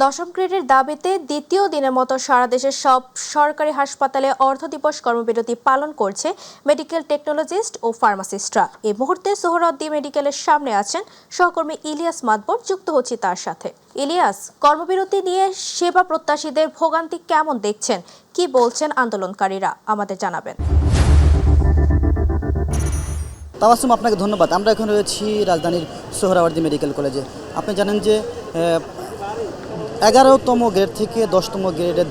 দশম গ্রেডের দাবিতে দ্বিতীয় দিনের মতো সারা দেশের সব সরকারি হাসপাতালে অর্ধ দিবস কর্মবিরতি পালন করছে মেডিকেল টেকনোলজিস্ট ও ফার্মাসিস্টরা। এই মুহূর্তে সোহরাওয়ার্দী মেডিকেলের সামনে আছেন সহকর্মী ইলিয়াস মাদবর, যুক্ত হচ্ছি তার সাথে। ইলিয়াস, কর্মবিরতি নিয়ে সেবা প্রত্যাশীদের ভোগান্তি কেমন দেখছেন, কি বলছেন আন্দোলনকারীরা, আমাদের জানাবেন। তাবাসসুম, আপনাকে ধন্যবাদ। আমরা এখন রয়েছি রাজধানীর সোহরাওয়ার্দী মেডিকেল কলেজে। আপনি জানেন যে 11তম গ্রেড থেকে 10তম গ্রেডের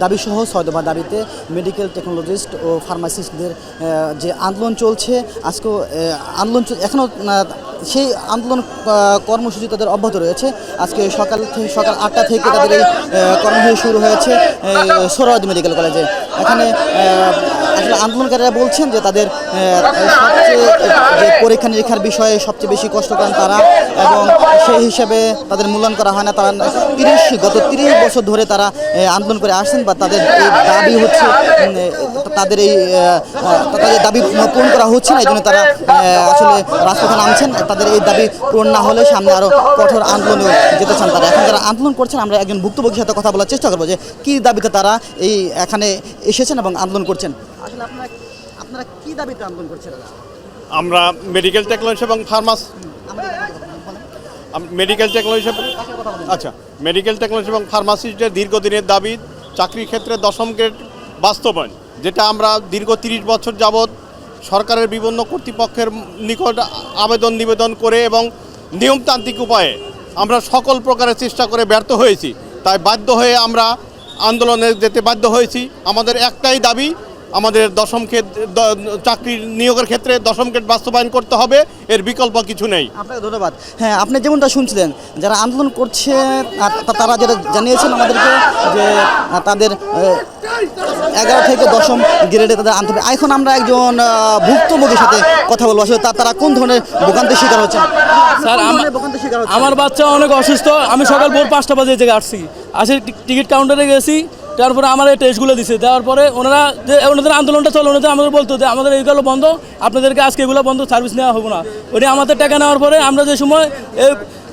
দাবিসহ 6 দফা দাবিতে মেডিকেল টেকনোলজিস্ট ও ফার্মাসিস্টদের যে আন্দোলন চলছে, আজকেও আন্দোলন এখনও সেই আন্দোলন কর্মসূচি তাদের অব্যাহত রয়েছে। আজকে সকাল 8টা থেকে তাদের এই কর্মসূচি শুরু হয়েছে সোহরাওয়ার্দী মেডিকেল কলেজে। এখানে আসলে আন্দোলনকারীরা বলছেন যে তাদের সবচেয়ে যে পরীক্ষা নিরীক্ষার বিষয়ে সবচেয়ে বেশি কষ্ট করেন তারা, এবং সেই হিসাবে তাদের মূল্যায়ন করা হয় না। তারা গত 30 বছর ধরে তারা আন্দোলন করে আসছেন, বা তাদের এই দাবি হচ্ছে তাদের দাবি পূরণ করা হচ্ছে না। এই জন্য তারা আসলে রাজপথে নামছেন। তাদের এই দাবি পূরণ না হলে সামনে আরও কঠোর আন্দোলনে যেতে চান তারা। এখন যারা আন্দোলন করছেন, আমরা একজন ভুক্তভোগীর সাথে কথা বলার চেষ্টা করবো যে কী দাবিতে তারা এখানে এসেছেন এবং আন্দোলন করছেন। আসলে আপনারা কি দাবিতে আন্দোলন করছেন? আমরা মেডিকেল টেকনোলজি এবং মেডিকেল টেকনোলজি এবং ফার্মাসিস্টদের দীর্ঘদিনের দাবি চাকরির ক্ষেত্রে 10ম গ্রেড বাস্তবায়ন, যেটা আমরা দীর্ঘ 30 বছর যাবৎ সরকারের বিভিন্ন কর্তৃপক্ষের নিকট নিবেদন করে এবং নিয়মতান্ত্রিক উপায়ে আমরা সকল প্রকারের চেষ্টা করে ব্যর্থ হয়েছি। তাই বাধ্য হয়ে আমরা আন্দোলনে যেতে বাধ্য হয়েছি। আমাদের একটাই দাবি, আমাদের 10ম গ্রেড চাকরির নিয়োগের ক্ষেত্রে 10ম গ্রেড বাস্তবায়ন করতে হবে, এর বিকল্প কিছু নেই। আপনাকে ধন্যবাদ। হ্যাঁ, আপনি যেমনটা শুনছিলেন, যারা আন্দোলন করছে তারা যেটা জানিয়েছেন আমাদেরকে যে তাদের 11 থেকে 10ম গ্রেডে তাদের আনতে হবে। এখন আমরা একজন ভুক্তভোগীর সাথে কথা বলবো, আসলে তারা কোন ধরনের ভোগান্তির শিকার হচ্ছেন। স্যার, আমার বাচ্চা অনেক অসুস্থ। আমি সকাল ভোর 5টা বাজে জায়গায় আসি টিকিট কাউন্টারে গেছি। তারপরে আমার এই টেস্টগুলো দিছে, দেওয়ার পরে ওনাদের আন্দোলনটা চলে, ওনাদের আমাদের বলতো যে আমাদের এইগুলো বন্ধ, আপনাদেরকে আজকে এগুলো বন্ধ, সার্ভিস নেওয়া হবে না। ওটা আমাদের টাকা নেওয়ার পরে আমরা যে সময়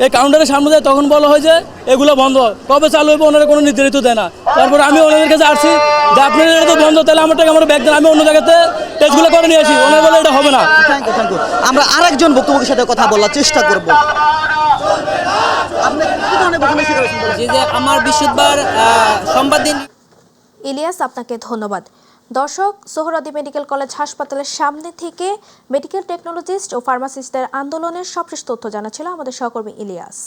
এই কাউন্টারের সামনে যাই, তখন বলা হয় যে এগুলো বন্ধ, কবে চালু হবে ওনারা কোনো নির্ধারিত দেয় না। তারপরে আমি ওনাদের কাছে আসছি যে আপনাদের এটা তো বন্ধ, তাহলে আমার টাকা আমার ব্যাগ দেন, আমি অন্য জায়গাতে টেস্টগুলো করে নিয়ে আসি। ওনারা বলে এটা হবে না। Thank you. আমরা আরেকজন ভুক্তভোগীর সাথে কথা বলার চেষ্টা করব। আমার বৃহস্পতিবার সোমবার দিন। ইলিয়াস, আপনাকে ধন্যবাদ। দর্শক, সোহরাওয়ার্দী মেডিকেল কলেজ হাসপাতালের সামনে থেকে মেডিকেল টেকনোলজিস্ট ও ফার্মাসিস্টদের আন্দোলনের সবশেষ তথ্য জানাচ্ছিল আমাদের সহকর্মী ইলিয়াস।